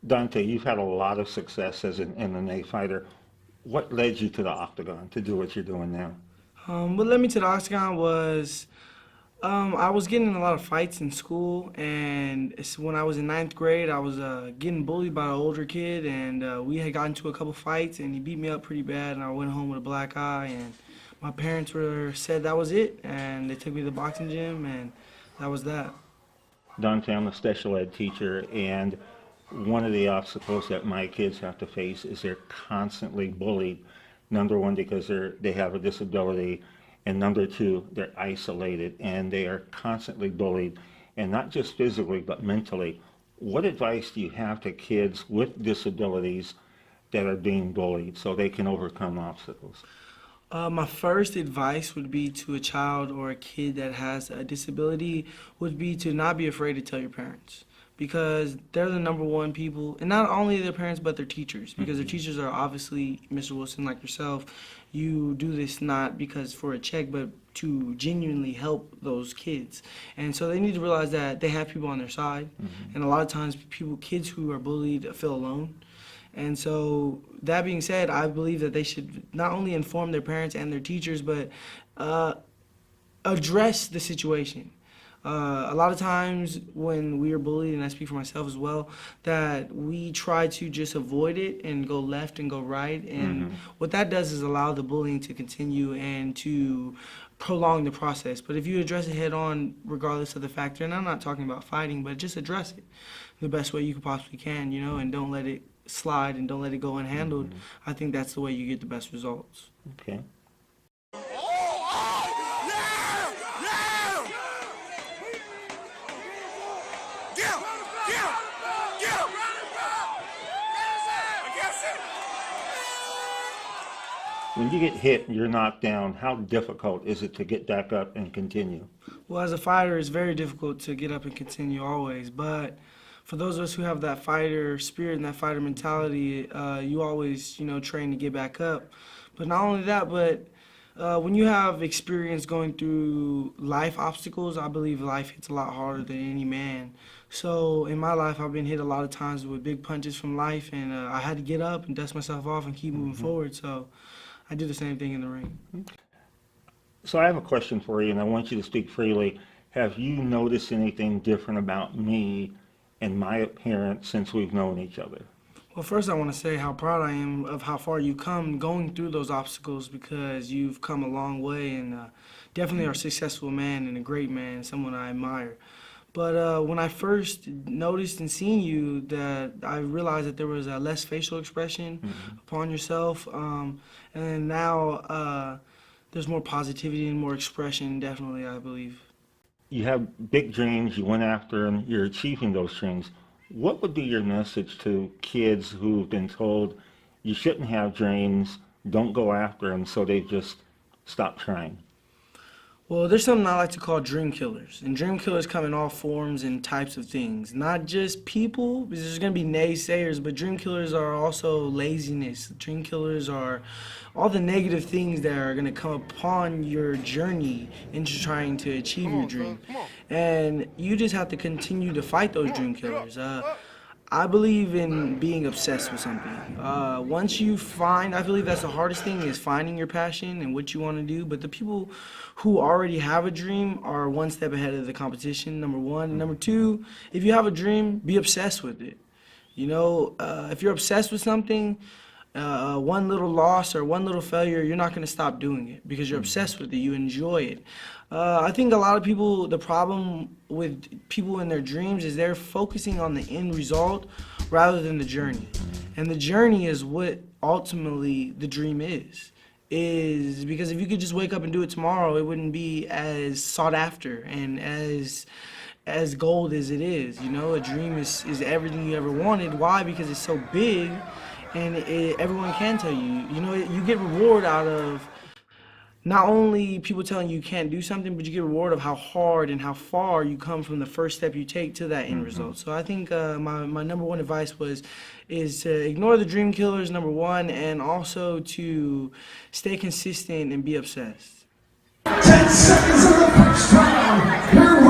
Donte, you've had a lot of success as an MMA fighter. What led you to the octagon to do what you're doing now? What led me to the octagon was I was getting in a lot of fights in school, and when I was in ninth grade, I was getting bullied by an older kid, and we had gotten into a couple fights, and he beat me up pretty bad, and I went home with a black eye, and my parents said that was it, and they took me to the boxing gym, and that was that. Donte, I'm a special ed teacher, and one of the obstacles that my kids have to face is they're constantly bullied. Number one, because they have a disability, and number two, they're isolated, and they are constantly bullied, and not just physically, but mentally. What advice do you have to kids with disabilities that are being bullied so they can overcome obstacles? My first advice would be to a child or a kid that has a disability would be to not be afraid to tell your parents, because they're the number one people, and not only their parents but their teachers, because their teachers are obviously, Mr. Wilson, like yourself, you do this not because for a check but to genuinely help those kids, and so they need to realize that they have people on their side, and a lot of times kids who are bullied feel alone. And so, that being said, I believe that they should not only inform their parents and their teachers, but address the situation. A lot of times when we are bullied, and I speak for myself as well, that we try to just avoid it and go left and go right. And what that does is allow the bullying to continue and to prolong the process. But if you address it head on, regardless of the factor, and I'm not talking about fighting, but just address it the best way you could possibly can, and don't let it slide and don't let it go unhandled. I think that's the way you get the best results. Okay. When you get hit and you're knocked down, how difficult is it to get back up and continue? Well, as a fighter, it's very difficult to get up and continue always, but for those of us who have that fighter spirit and that fighter mentality, you always, train to get back up. But not only that, but when you have experience going through life obstacles, I believe life hits a lot harder than any man. So in my life, I've been hit a lot of times with big punches from life, and I had to get up and dust myself off and keep moving forward. So I do the same thing in the ring. So I have a question for you, and I want you to speak freely. Have you noticed anything different about me and my appearance since we've known each other? Well, first I want to say how proud I am of how far you've come going through those obstacles, because you've come a long way and definitely are a successful man and a great man, someone I admire. But when I first noticed and seen you, that I realized that there was a less facial expression upon yourself, and now there's more positivity and more expression, definitely, I believe. You have big dreams, you went after them, you're achieving those dreams. What would be your message to kids who've been told you shouldn't have dreams, don't go after them, so they just stop trying? Well, there's something I like to call dream killers. And dream killers come in all forms and types of things. Not just people, because there's going to be naysayers, but dream killers are also laziness. Dream killers are all the negative things that are going to come upon your journey into trying to achieve your dream. And you just have to continue to fight those dream killers. I believe in being obsessed with something. Once you find, I believe that's the hardest thing, is finding your passion and what you want to do. But the people who already have a dream are one step ahead of the competition, number one. Number two, if you have a dream, be obsessed with it. If you're obsessed with something, one little loss or one little failure, you're not going to stop doing it because you're obsessed with it. You enjoy it. I think a lot of people, the problem with people in their dreams is they're focusing on the end result rather than the journey. And the journey is what ultimately the dream is because if you could just wake up and do it tomorrow, it wouldn't be as sought after and as gold as it is. A dream is everything you ever wanted. Why? Because it's so big, and everyone can tell you. You get reward out of not only people telling you can't do something, but you get reward of how hard and how far you come from the first step you take to that end result. So I think my number one advice is to ignore the dream killers, number one, and also to stay consistent and be obsessed. 10 seconds of the first round. Here we